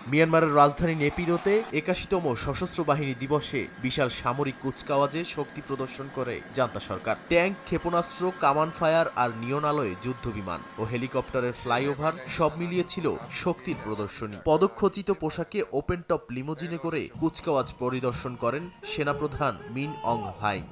মিয়ানমারের রাজধানী নেপিদোতে ৮১তম সশস্ত্র বাহিনী দিবসে বিশাল সামরিক কুচকাওয়াজে শক্তি প্রদর্শন করে জান্তা সরকার। ট্যাঙ্ক, ক্ষেপণাস্ত্র, কামান ফায়ার আর নিয়ন আলোয় যুদ্ধবিমান ও হেলিকপ্টারের ফ্লাইওভার সব মিলিয়ে ছিল শক্তির প্রদর্শনী। পদকখচিত পোশাকে ওপেন টপ লিমোজিনে করে কুচকাওয়াজ পরিদর্শন করেন সেনাপ্রধান মিন অং হ্লাইং।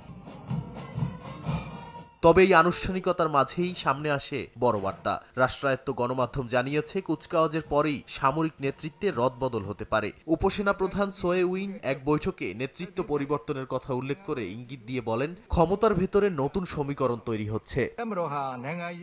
তবে এই আনুষ্ঠানিকতার মাঝেই সামনে আসে বড় বার্তা। রাষ্ট্রায়ত্ত গণমাধ্যম জানিয়েছে কুচকাওয়াজের পরেই সামরিক নেতৃত্বে রদবদল হতে পারে। উপসেনা প্রধান সোয়ে উইন এক বৈঠকে নেতৃত্ব পরিবর্তনের কথা উল্লেখ করে ইঙ্গিত দিয়ে বলেন, ক্ষমতার ভেতরে নতুন সমীকরণ তৈরি হচ্ছে।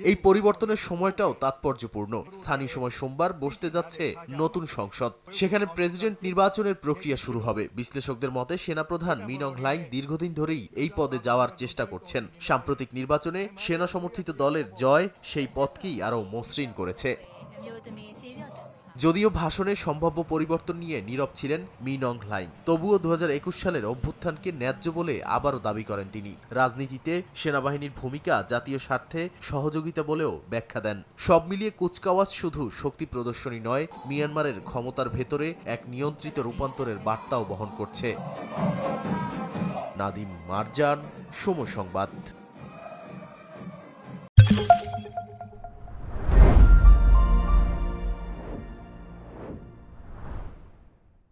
এই পরিবর্তনের সময়টাও তাৎপর্যপূর্ণ। স্থানীয় সময় সোমবার বসতে যাচ্ছে নতুন সংসদ। সেখানে প্রেসিডেন্ট নির্বাচনের প্রক্রিয়া শুরু হবে। বিশ্লেষকদের মতে সেনাপ্রধান মিন অং হ্লাইং দীর্ঘদিন ধরেই এই পদে যাওয়ার চেষ্টা করছেন। সাম্প্রতিক নির্বাচনে সেনা সমর্থিত দলের জয় সেই পথকেই আরও মসৃণ করেছে। যদিও ভাষণে সম্ভাব্য পরিবর্তন নিয়ে নীরব ছিলেন মিন অং হ্লাইং, তবুও ২০২১ সালের অভ্যুত্থানকে ন্যায্য বলে আবারও দাবি করেন তিনি। রাজনীতিতে সেনাবাহিনীর ভূমিকা জাতীয় স্বার্থে সহযোগিতা বলেও ব্যাখ্যা দেন। সব মিলিয়ে কুচকাওয়াজ শুধু শক্তি প্রদর্শনী নয়, মিয়ানমারের ক্ষমতার ভেতরে এক নিয়ন্ত্রিত রূপান্তরের বার্তাও বহন করছে। নাদিম মারজান, সময় সংবাদ।